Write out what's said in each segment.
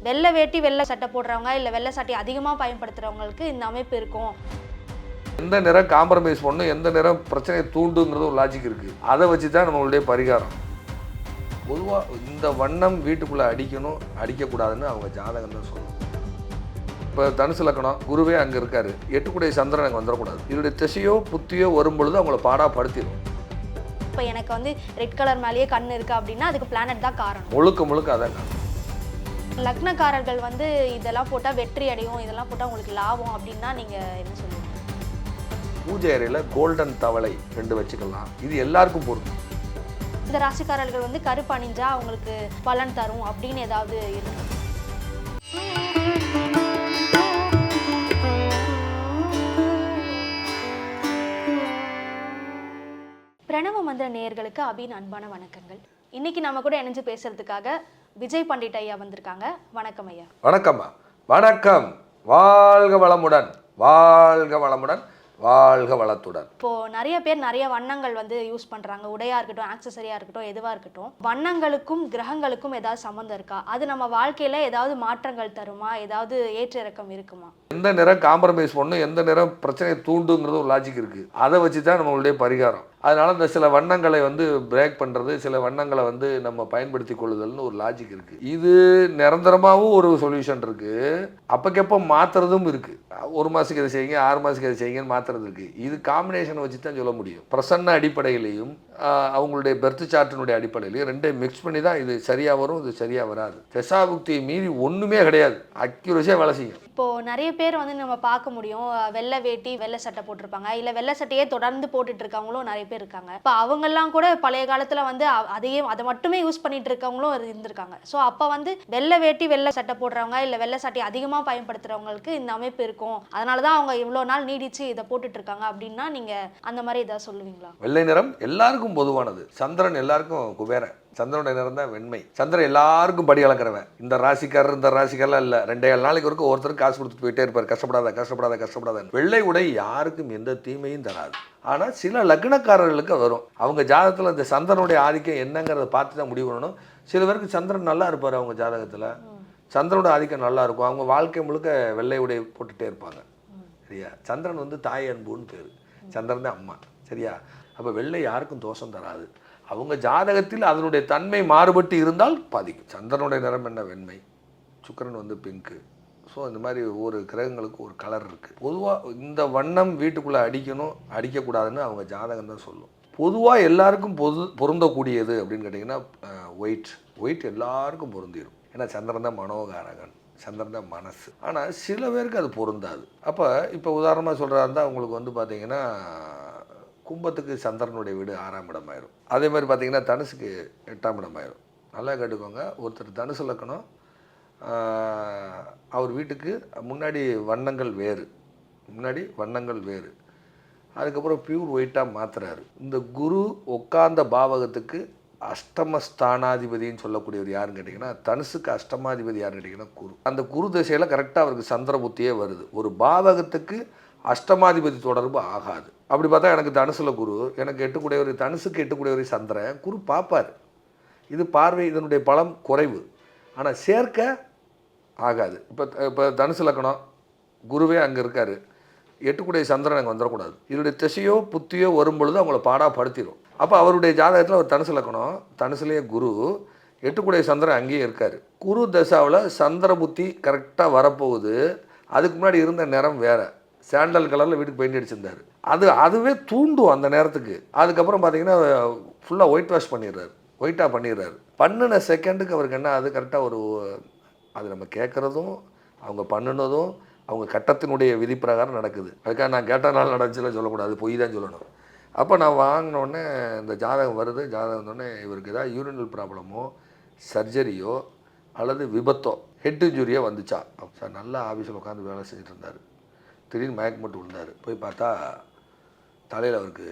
வெள்ளை வேட்டி வெள்ளை சட்டை போடுறவங்க இல்லை வெள்ளை சட்டை அதிகமாக பயன்படுத்துகிறவங்களுக்கு இந்த அமைப்பு இருக்கும். எந்த நிறம் காம்ப்ரமைஸ் பண்ணும், எந்த நிறம் பிரச்சனையை தூண்டுங்கிறது ஒரு லாஜிக் இருக்குது. அதை வச்சு தான் நம்மளுடைய பரிகாரம். பொதுவாக இந்த வண்ணம் வீட்டுக்குள்ளே அடிக்கணும் அடிக்கக்கூடாதுன்னு அவங்க ஜாதகம் தான் சொல்லணும். இப்போ தனுசு லக்கணம் குருவே அங்கே இருக்கார், எட்டுக்குடைய சந்திரன் அங்கே வந்துடக்கூடாது. இதனுடைய திசையோ புத்தியோ வரும்பொழுது அவங்கள பாடாப்படுத்திடும். இப்போ எனக்கு வந்து ரெட் கலர் மேலேயே கண் இருக்குது அப்படின்னா அதுக்கு பிளானட் தான் காரணம். முழுக்க அதான் காரணம். லக்னக்காரர்கள் வந்து இதெல்லாம் போட்டால் வெற்றி அடையும், இதெல்லாம் போட்டால் உங்களுக்கு லாபம் அப்படின்னா நீங்கள் என்ன சொல்லுவீங்க? பூஜை அறையில் கோல்டன் தவளை 2 வச்சுக்கலாம். இது எல்லாருக்கும் பொருந்தும். இந்த ராசிக்காரர்கள் வந்து கருப்பு அணிஞ்சா அவங்களுக்கு பலன் தரும் அப்படின்னு ஏதாவது இருக்கு? பிரணவ மந்திர நேயர்களுக்கு அபின் அன்பான வணக்கங்கள். இன்னைக்கு நம்ம கூட இணைஞ்சு பேசுறதுக்காக விஜய் பண்டிட் ஐயா வந்திருக்காங்க. வணக்கம் ஐயா. வணக்கம்மா. வணக்கம். வாழ்க வளமுடன், வாழ்க வளமுடன், வாழ்க வளத்துடன். இப்போ நிறைய பேர் நிறைய வண்ணங்கள் வந்து யூஸ் பண்றாங்க. உடையா இருக்கட்டும், ஆக்சசரியா இருக்கட்டும், எதுவா இருக்கட்டும், வண்ணங்களுக்கும் கிரகங்களுக்கும் ஏதாவது சம்மந்தம் இருக்கா? அது நம்ம வாழ்க்கையில ஏதாவது மாற்றங்கள் தருமா? ஏதாவது ஏற்ற இறக்கம் இருக்குமா? எந்த நிறம் காம்ப்ரமைஸ் பண்ணும், எந்த நிறம் பிரச்சனையை தூண்டுங்கிறது ஒரு லாஜிக் இருக்குது. அதை வச்சு தான் நம்மளுடைய பரிகாரம். அதனால இந்த சில வண்ணங்களை வந்து பிரேக் பண்ணுறது, சில வண்ணங்களை வந்து நம்ம பயன்படுத்தி கொள்ளுதல்னு ஒரு லாஜிக் இருக்குது. இது நிரந்தரமாகவும் ஒரு சொல்யூஷன் இருக்குது, அப்பக்கப்போ மாற்றுறதும் இருக்குது. 1 மாதத்துக்கு இதை செய்யுங்க, 6 மாதத்துக்கு இதை செய்யுங்கன்னு மாற்றுறது இருக்குது. இது காம்பினேஷனை வச்சு தான் சொல்ல முடியும். பிரசன்ன அடிப்படையிலையும் அவங்களுடைய பெர்த் சார்ட்டினுடைய அடிப்படையிலையும் 2 மிக்ஸ் பண்ணி தான் இது சரியாக வரும், இது சரியாக வராது. தசாபுக்தியை மீறி ஒன்றுமே கிடையாது, அக்யூரஸியாக வேலை செய்யும். இப்போ நிறைய பேர் வந்து நம்ம பார்க்க முடியும், வெள்ளை வேட்டி வெள்ளை சட்டை போட்டிருப்பாங்க, இல்லை வெள்ளை சட்டையே தொடர்ந்து போட்டுட்டு இருக்கவங்களும் நிறைய பேர் இருக்காங்க. இப்போ அவங்கெல்லாம் கூட பழைய காலத்தில் வந்து அதை மட்டுமே யூஸ் பண்ணிட்டு இருக்கவங்களும் இருந்திருக்காங்க. ஸோ அப்போ வந்து வெள்ளை வேட்டி வெள்ளை சட்டை போடுறவங்க இல்லை வெள்ளை சட்டை அதிகமாக பயன்படுத்துகிறவங்களுக்கு இந்த அமைப்பு இருக்கும், அதனால தான் அவங்க இவ்வளோ நாள் நீடிச்சு இதை போட்டுட்டு இருக்காங்க அப்படின்னா நீங்கள் அந்த மாதிரி ஏதாவது சொல்லுவீங்களா? வெள்ளை நிறம் எல்லாருக்கும் பொதுவானது. சந்திரன் எல்லாருக்கும் குபேரன். சந்திரனுடைய நிறம் தான் வெண்மை. சந்திரன் எல்லாருக்கும் படி அளக்கிறவன். இந்த ராசிக்காரர் இந்த ராசிக்காரெல்லாம் இல்லை, 2 நாளைக்கு வரைக்கும் ஒருத்தருக்கு காசு கொடுத்துட்டு போயிட்டே இருப்பார். கஷ்டப்படாத. வெள்ளை உடை யாருக்கும் எந்த தீமையும் தராது. ஆனால் சில லக்னக்காரர்களுக்கு வரும். அவங்க ஜாதகத்தில் இந்த சந்திரனுடைய ஆதிக்கம் என்னங்கிறத பார்த்து தான் முடிவு பண்ணணும். சில பேருக்கு சந்திரன் நல்லா இருப்பார், அவங்க ஜாதகத்தில் சந்திரனோட ஆதிக்கம் நல்லா இருக்கும், அவங்க வாழ்க்கை முழுக்க வெள்ளை உடை போட்டுகிட்டே இருப்பாங்க. சரியா? சந்திரன் வந்து தாய் அன்புன்னு பேர், சந்திரன் தான் அம்மா. சரியா? அப்போ வெள்ளை யாருக்கும் தோஷம் தராது. அவங்க ஜாதகத்தில் அதனுடைய தன்மை மாறுபட்டு இருந்தால் பாதிக்கும். சந்திரனுடைய நிறம் என்ன? வெண்மை. சுக்கிரன் வந்து பிங்க்கு. ஸோ இந்த மாதிரி ஒவ்வொரு கிரகங்களுக்கு ஒரு கலர் இருக்குது. பொதுவாக இந்த வண்ணம் வீட்டுக்குள்ளே அடிக்கணும் அடிக்கக்கூடாதுன்னு அவங்க ஜாதகம் தான் சொல்லும். பொதுவாக எல்லாருக்கும் பொருந்தக்கூடியது அப்படின்னு கேட்டிங்கன்னா ஒயிட் எல்லாருக்கும் பொருந்திடும். ஏன்னா சந்திரன் தான் மனோகாரகன், சந்திரன் தான் மனசு. ஆனால் சில பேருக்கு அது பொருந்தாது. அப்போ இப்போ உதாரணமாக சொல்கிறதா இருந்தால் அவங்களுக்கு வந்து பார்த்திங்கன்னா கும்பத்துக்கு சந்திரனுடைய வீடு 6ஆம் இடம் ஆயிரும். அதே மாதிரி பார்த்திங்கன்னா தனுசுக்கு 8ஆம் இடம் ஆயிரும். நல்லா கேட்டுக்கோங்க. ஒருத்தர் தனுசு லக்கணம், அவர் வீட்டுக்கு முன்னாடி வண்ணங்கள் வேறு, அதுக்கப்புறம் பியூர் ஒயிட்டாக மாற்றுறாரு. இந்த குரு உட்கார்ந்த பாவகத்துக்கு அஷ்டமஸ்தானாதிபதினு சொல்லக்கூடியவர் யாருன்னு கேட்டிங்கன்னா, தனுசுக்கு அஷ்டமாதிபதி யாருன்னு கேட்டிங்கன்னா குரு. அந்த குரு திசையில் கரெக்டாக அவருக்கு சந்திர புத்தியே வருது. ஒரு பாவகத்துக்கு அஷ்டமாதிபதி தொடர்பு ஆகாது. அப்படி பார்த்தா எனக்கு தனுசில் குரு, எனக்கு 8 தனுசுக்கு 8 சந்திரன், குரு பார்ப்பார். இது பார்வை, இதனுடைய பலம் குறைவு. ஆனால் சேர்க்க ஆகாது. இப்போ தனுசு லக்கணம் குருவே அங்கே இருக்கார், 8 சந்திரன் அங்கே வந்துடக்கூடாது. இதனுடைய திசையோ புத்தியோ வரும்பொழுது அவங்கள பாடாப்படுத்திடும். அப்போ அவருடைய ஜாதகத்தில் ஒரு தனுசு லக்கணம், தனுசுலேயே குரு, 8 சந்திரன் அங்கேயே இருக்கார். குரு தசாவில் சந்திர புத்தி கரெக்டாக வரப்போகுது. அதுக்கு முன்னாடி இருந்த நிறம் வேறு, சாண்டல் கலரில் வீட்டுக்கு பெயிண்ட் அடிச்சிருந்தார். அதுவே தூண்டும் அந்த நேரத்துக்கு. அதுக்கப்புறம் பார்த்தீங்கன்னா ஃபுல்லாக ஒயிட்டாக பண்ணிடுறாரு. பண்ணின செகண்டுக்கு அவருக்கு என்ன, அது கரெக்டாக அது நம்ம கேட்குறதும் அவங்க பண்ணினதும் அவங்க கட்டத்தினுடைய விதி பிரகாரம் நடக்குது. அதுக்காக நான் கேட்டனால நடந்துச்சுலாம் சொல்லக்கூடாது, பொய் தான் சொல்லணும். அப்போ நான் வாங்கினோடனே இந்த ஜாதகம் வருது. ஜாதகம் வந்தோடனே இவருக்கு ஏதாவது யூரினல் ப்ராப்ளமோ சர்ஜரியோ அல்லது விபத்தோ ஹெட் இன்ஜுரியோ வந்துச்சா? சார் நல்லா ஆஃபீஸில் உட்காந்து வேலை செஞ்சுட்டு இருந்தார், திடீர்னு மயக்கம் மட்டும் விழுந்தார். போய் பார்த்தா தலையில் அவருக்கு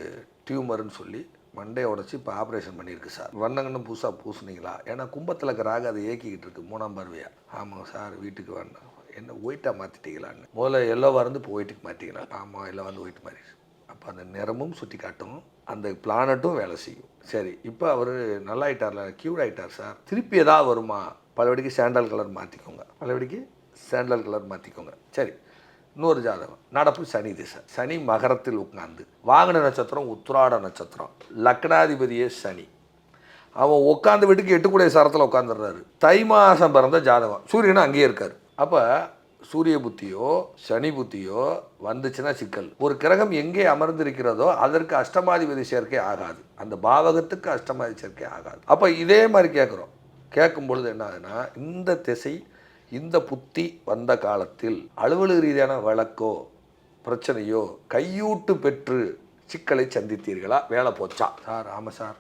டியூமர்னு சொல்லி மண்டையை உடச்சி இப்போ ஆப்ரேஷன் பண்ணியிருக்கு சார். வண்ணங்கன்னு புதுசாக பூசுனீங்களா? ஏன்னா கும்பத்தில் இருக்கிற ராகு அதை இயக்கிக்கிட்டு இருக்கு 3ஆம் பார்வையாக. ஆமாங்க சார், வீட்டுக்கு வேண்டாம். என்ன ஒயிட்டாக மாற்றிட்டீங்களான்னு. முதல்ல எல்லோவாக இருந்து இப்போ ஒயிட்டுக்கு மாற்றிங்களா? ஆமாம், எல்லாம் வந்து ஒயிட் மாறி. அப்போ அந்த நிறமும் சுட்டி காட்டும், அந்த பிளானட்டும் வேலை செய்யும். சரி, இப்போ அவர் நல்லாயிட்டார்ல, க்யூர் ஆகிட்டார் சார், திருப்பி எதாவது வருமா? பலபடிக்கு சாண்டல் கலர் மாற்றிக்கோங்க, பலபடிக்கு சாண்டல் கலர் மாற்றிக்கோங்க. சரி, இன்னொரு ஜாதகம் நடப்பு சனி திசை. சனி மகரத்தில் உட்கார்ந்து, வாகன நட்சத்திரம் உத்திராட நட்சத்திரம், லக்னாதிபதியே சனி. அவன் உட்காந்து வீட்டுக்கு 8 சாரத்தில் உட்காந்துடுறாரு. தை மாதம் பிறந்த ஜாதகம், சூரியனும் அங்கேயே இருக்கார். அப்போ சூரிய புத்தியோ சனி புத்தியோ வந்துச்சுன்னா சிக்கல். ஒரு கிரகம் எங்கே அமர்ந்திருக்கிறதோ அதற்கு அஷ்டமாதிபதி சேர்க்கை ஆகாது, அந்த பாவகத்துக்கு அஷ்டமாதி சேர்க்கை ஆகாது. அப்போ இதே மாதிரி கேட்கும் பொழுது என்ன ஆகுதுன்னா, இந்த திசை இந்த புத்தி வந்த காலத்தில் அலுவலக ரீதியான வழக்கோ பிரச்சனையோ கையூட்டு பெற்று சிக்கலை சந்தித்தீர்களா? வேலை போச்சா? சார் ஆமாம் சார்,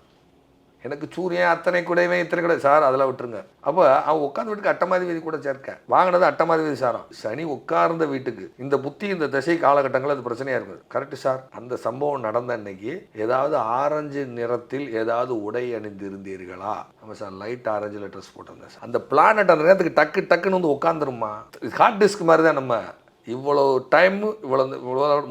எனக்கு சூரியன் அத்தனை கூடவே இத்தனை கூட சார், அதெல்லாம் விட்டுருங்க. அப்போ அவன் உட்கார்ந்த வீட்டுக்கு அட்டமாதிபதி கூட சேர்க்க வாங்கினது அட்டமாதிபதி சாரம். சனி உட்கார்ந்த வீட்டுக்கு இந்த புத்தி இந்த திசை காலகட்டங்கள் அது பிரச்சனையாக இருக்குது. Correct sir. அந்த சம்பவம் நடந்த அன்னைக்கு ஏதாவது ஆரஞ்சு நிறத்தில் ஏதாவது உடை அணிந்து இருந்தீர்களா? ஆமாம் சார், லைட் ஆரஞ்சில் ட்ரெஸ் போட்டிருந்தேன் சார். அந்த பிளானட் அந்த நேரத்துக்கு டக்குன்னு வந்து உட்காந்துருமா? ஹார்ட் டிஸ்க் மாதிரி தான். நம்ம இவ்வளோ டைமு இவ்வளோ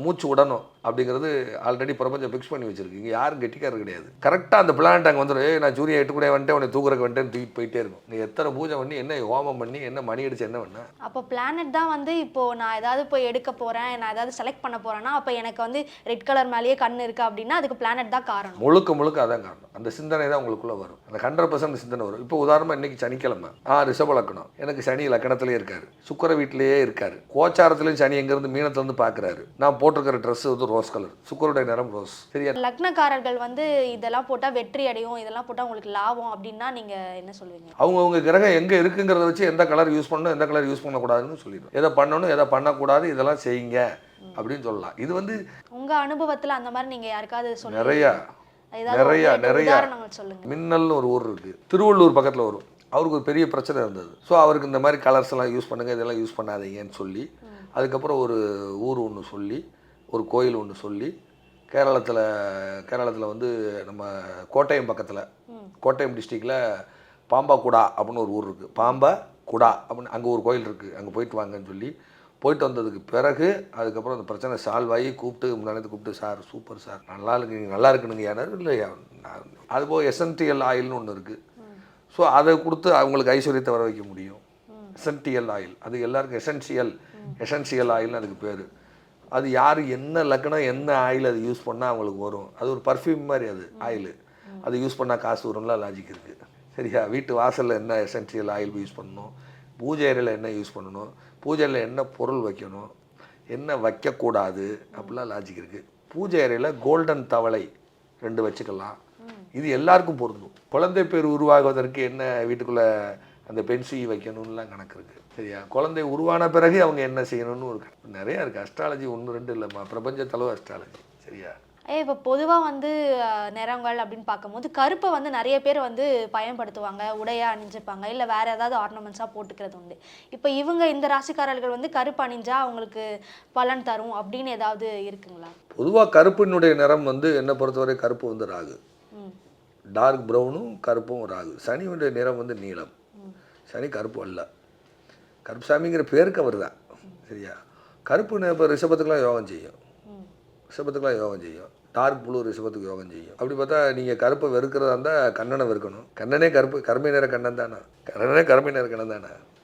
மூச்சு விடணும் அப்படிங்கிறது ஆல்ரெடி பிரபஞ்சம் ஃபிக்ஸ் பண்ணி வச்சிருக்கு. இங்கே யாரும் கெட்டிக்காரர் கிடையாது. கரெக்டாக அந்த பிளான்ட் அங்கே வந்துடும். நான் சூரிய 8 கூட வந்துட்டேன், உன்னை தூக்குறக்கு வந்துட்டேன்னு தூக்கிட்டு போயிட்டே இருக்கும். நீ எத்தனை பூஜை பண்ணி என்ன ஹோமம் பண்ணி என்ன மணி அடிச்சு என்ன பண்ண? அப்போ பிளானட் தான் வந்து இப்போ நான் ஏதாவது போய் எடுக்க போகிறேன், நான் ஏதாவது செலக்ட் பண்ண போகிறேன்னா அப்போ எனக்கு வந்து ரெட் கலர் மேலேயே கண் இருக்குது அப்படின்னா அதுக்கு பிளானட் தான் காரணம். முழுக்க அதான் காரணம். அந்த சிந்தனை தான் உங்களுக்குள்ளே வரும். அந்த 100% சிந்தனை வரும். இப்போ உதாரணமாக இன்றைக்கி சனிக்கிழமை, ரிஷப லக்கணம், எனக்கு சனி லக்கணத்திலே இருக்காரு, சுக்கிர வீட்டிலேயே இருக்காரு, கோச்சாரத்துலேயும் சனி எங்கேருந்து மீனத்துலேருந்து பார்க்குறாரு. நான் போட்டிருக்கிற ட்ரெஸ் வந்து ரோஸ் கலர், சுக்கருடைய நிறம் ரோஸ். சரியா? லக்னக்காரர்கள் வந்து இதெல்லாம் போட்டால் வெற்றி அடையும், இதெல்லாம் போட்டால் உங்களுக்கு லாபம் அப்படின்னா நீங்கள் என்ன சொல்லுவீங்க? அவங்க கிரகம் எங்கே இருக்குங்கிறத வச்சு எந்த கலர் யூஸ் பண்ணணும் எந்த கலர் யூஸ் பண்ணக்கூடாதுன்னு சொல்லிடும். எதை பண்ணணும் எதை பண்ணக்கூடாது இதெல்லாம் செய்யுங்க அப்படின்னு சொல்லலாம். இது வந்து உங்கள் அனுபவத்தில் அந்த மாதிரி நீங்கள் யாருக்காவது சொல்லுங்க. நிறைய சொல்லுங்க. மின்னல்னு ஒரு ஊர் இருக்குது, திருவள்ளூர் பக்கத்தில் வரும். அவருக்கு ஒரு பெரிய பிரச்சனை இருந்தது. ஸோ அவருக்கு இந்த மாதிரி கலர்ஸ் எல்லாம் யூஸ் பண்ணுங்க, இதெல்லாம் யூஸ் பண்ணாதீங்கன்னு சொல்லி, அதுக்கப்புறம் ஒரு ஊர் ஒன்று சொல்லி, ஒரு கோயில் ஒன்று சொல்லி, கேரளத்தில் வந்து நம்ம கோட்டயம் பக்கத்தில், கோட்டயம் டிஸ்ட்ரிக்டில் பாம்பாக்குடா அப்படின்னு ஒரு ஊர் இருக்குது. பாம்பாக்குடா அப்படின்னு அங்கே ஒரு கோயில் இருக்குது, அங்கே போயிட்டு வாங்கன்னு சொல்லி போயிட்டு வந்ததுக்கு பிறகு அதுக்கப்புறம் அந்த பிரச்சனை சால்வ் ஆகி கூப்பிட்டு சார் சூப்பர் சார், நல்லா இருக்குனுங்க யாரும் இல்லையா. அதுபோல் எசென்சியல் ஆயில்னு ஒன்று இருக்குது. ஸோ அதை கொடுத்து அவங்களுக்கு ஐஸ்வர்யத்தை வர வைக்க முடியும். எசென்சியல் ஆயில், அது எல்லாருக்கும் எசென்சியல் ஆயில்னு அதுக்கு பேர். அது யார் என்ன லக்கணம் என்ன ஆயில் அது யூஸ் பண்ணால் அவங்களுக்கு வரும். அது ஒரு பர்ஃப்யூம் மாதிரி அது ஆயில். அது யூஸ் பண்ணால் காசு வரும்லாம் லாஜிக் இருக்குது. சரியா? வீட்டு வாசலில் என்ன எசென்சியல் ஆயில் யூஸ் பண்ணணும், பூஜை அறையில் என்ன யூஸ் பண்ணணும், பூஜையில் என்ன பொருள் வைக்கணும், என்ன வைக்கக்கூடாது அப்படிலாம் லாஜிக் இருக்குது. பூஜை அறையில் கோல்டன் தவளை 2 வச்சுக்கலாம். இது எல்லாருக்கும் பொருந்தும். குழந்தை பேர் உருவாகுவதற்கு என்ன வீட்டுக்குள்ளே அந்த பென்சி வைக்கணும்லாம் கணக்கு இருக்குது. சரியா? குழந்தை உருவான பிறகு அவங்க என்ன செய்யணும்னு ஒரு நிறையா இருக்குது. அஸ்ட்ராலஜி 1 2 இல்லைம்மா, பிரபஞ்சத்தளவு அஸ்ட்ராலஜி. சரியா? இப்போ பொதுவாக வந்து நிறங்கள் அப்படின்னு பார்க்கும்போது கருப்பை வந்து நிறைய பேர் வந்து பயன்படுத்துவாங்க, உடையாக அணிஞ்சிப்பாங்க, இல்லை வேறு ஏதாவது ஆர்னமெண்ட்ஸாக போட்டுக்கிறது உண்டு. இப்போ இவங்க இந்த ராசிக்காரர்கள் வந்து கருப்பு அணிஞ்சா அவங்களுக்கு பலன் தரும் அப்படின்னு ஏதாவது இருக்குங்களா? பொதுவாக கருப்பினுடைய நிறம் வந்து என்னை பொறுத்தவரை கருப்பு வந்து ராகு, டார்க் ப்ரௌனும் கருப்பும் ராகு. சனியுடைய நிறம் வந்து நீலம். சனி கருப்பு அல்ல, கருப்புசாமிங்கிற பேருக்கு அவர் தான். சரியா? கருப்பு இப்போ ரிஷபத்துக்கெலாம் யோகம் செய்யும், டார்க் ப்ளூ ரிஷபத்துக்கு யோகம் செய்யும். அப்படி பார்த்தா நீங்கள் கருப்பை வெறுக்கிறதா இருந்தால் கண்ணனை வெறுக்கணும். கண்ணனே கருமை நேர கண்ணன் தானே.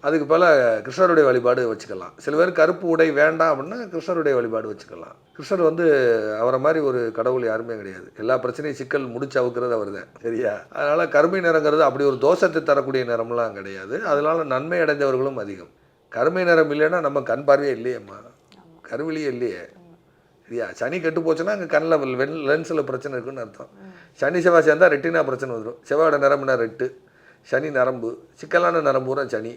அதுக்கு பல கிருஷ்ணருடைய வழிபாடு வச்சுக்கலாம். சில பேர் கருப்பு உடை வேண்டாம் அப்படின்னா கிருஷ்ணருடைய வழிபாடு வச்சுக்கலாம். கிருஷ்ணர் வந்து அவரை மாதிரி ஒரு கடவுள் யாருமே கிடையாது. எல்லா பிரச்சனையும் சிக்கல் முடிச்சு அவுக்கிறது அவர் தான். சரியா? அதனால் கருமை நிறங்கிறது அப்படி ஒரு தோஷத்தை தரக்கூடிய நிறம்லாம் கிடையாது. அதனால் நன்மை அடைந்தவர்களும் அதிகம். கருமை நிறம் இல்லைன்னா நம்ம கண் பார்வையே இல்லையேம்மா, கருவிலேயே இல்லையே. சரியா? சனி கெட்டு போச்சுன்னா அங்கே கண்ணில் லென்ஸில் பிரச்சனை இருக்குன்னு அர்த்தம். சனி செவ்வாய் சேர்ந்தால் ரெட்டினா பிரச்சனை வந்துடும். செவ்வாயோட நரம்புனா ரெட்டு, சனி நரம்பு, சிக்கலான நரம்புனா சனி,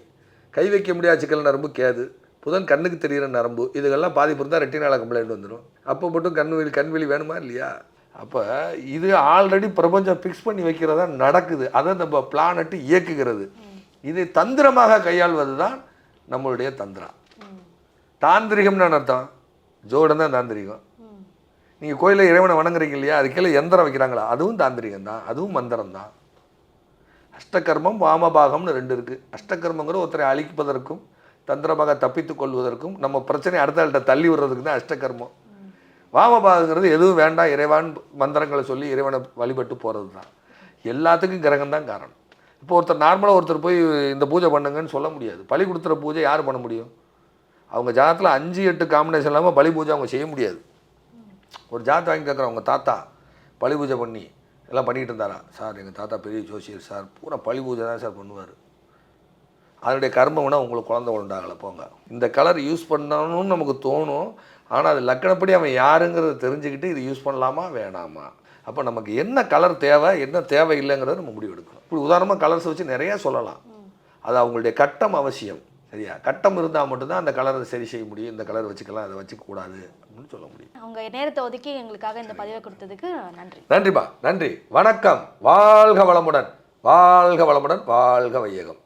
கை வைக்க முடியாத சிக்கல் நரம்பு கேது, புதன் கண்ணுக்கு தெரிகிற நரம்பு, இதுகெல்லாம் பாதிப்பு இருந்தால் ரெட்டினால கம்ப்ளைண்ட் வந்துடும். அப்போ மட்டும் கண்வெளி வேணுமா இல்லையா? அப்போ இது ஆல்ரெடி பிரபஞ்சம் ஃபிக்ஸ் பண்ணி வைக்கிறதா நடக்குது. அதை நம்ம பிளானட்டு இயக்குகிறது. இதை தந்திரமாக கையாள்வது தான் நம்மளுடைய தந்திரம். தாந்திரிகம்னு அர்த்தம், ஜோடம் தான் தாந்திரிகம். நீங்கள் கோயிலில் இறைவனை வணங்குறீங்க இல்லையா, அதுக்கெல்லாம் எந்திரம் வைக்கிறாங்களா, அதுவும் தாந்திரிகம் தான், அதுவும் மந்திரம் தான். அஷ்டகர்மம் வாமபாகம்னு 2 இருக்குது. அஷ்டகர்மங்கிற ஒருத்தரை அழிப்பதற்கும் தந்திரமாக தப்பித்து கொள்வதற்கும் நம்ம பிரச்சனை அடுத்த தள்ளி விடுறதுக்கு தான் அஷ்டகர்மம். வாமபாகங்கிறது எதுவும் வேண்டாம், இறைவான் மந்திரங்களை சொல்லி இறைவனை வழிபட்டு போகிறது தான். எல்லாத்துக்கும் கிரகம் தான் காரணம். இப்போ ஒருத்தர் நார்மலாக ஒருத்தர் போய் இந்த பூஜை பண்ணுங்கன்னு சொல்ல முடியாது. பலி கொடுத்துற பூஜை யார் பண்ண முடியும்? அவங்க ஜாதத்தில் 5-8 காம்பினேஷன் இல்லாமல் பலி பூஜை அவங்க செய்ய முடியாது. ஒரு ஜாதத்தை வாங்கி கேட்குறோம், அவங்க தாத்தா பலி பூஜை பண்ணி எல்லாம் பண்ணிக்கிட்டு இருந்தாரா? சார் எங்கள் தாத்தா பெரிய ஜோசியர் சார், பூரா பலி பூஜை தான் சார் பண்ணுவார். அதனுடைய கர்மம்னா உங்களுக்கு குழந்தை உண்டாகலை போங்க. இந்த கலர் யூஸ் பண்ணணும்னு நமக்கு தோணும். ஆனால் அது லக்கணப்படி அவன் யாருங்கிறத தெரிஞ்சுக்கிட்டு இது யூஸ் பண்ணலாமா வேணாமா, அப்போ நமக்கு என்ன கலர் தேவை என்ன தேவை இல்லைங்கிறத நம்ம முடிவு எடுக்கணும். இப்படி உதாரணமாக கலர்ஸை வச்சு நிறையா சொல்லலாம். அது அவங்களுடைய கட்டம் அவசியம். சரியா? கட்டம் இருந்தால் மட்டும்தான் அந்த கலரை சரி செய்ய முடியும். இந்த கலர் வச்சுக்கலாம், அதை வச்சுக்கூடாது அப்படின்னு சொல்ல முடியும். அவங்க நேரத்தை ஒதுக்கி எங்களுக்காக இந்த பதிவை கொடுத்ததுக்கு நன்றி. நன்றிப்பா, நன்றி. வணக்கம். வாழ்க வளமுடன், வாழ்க வளமுடன், வாழ்க வையகம்.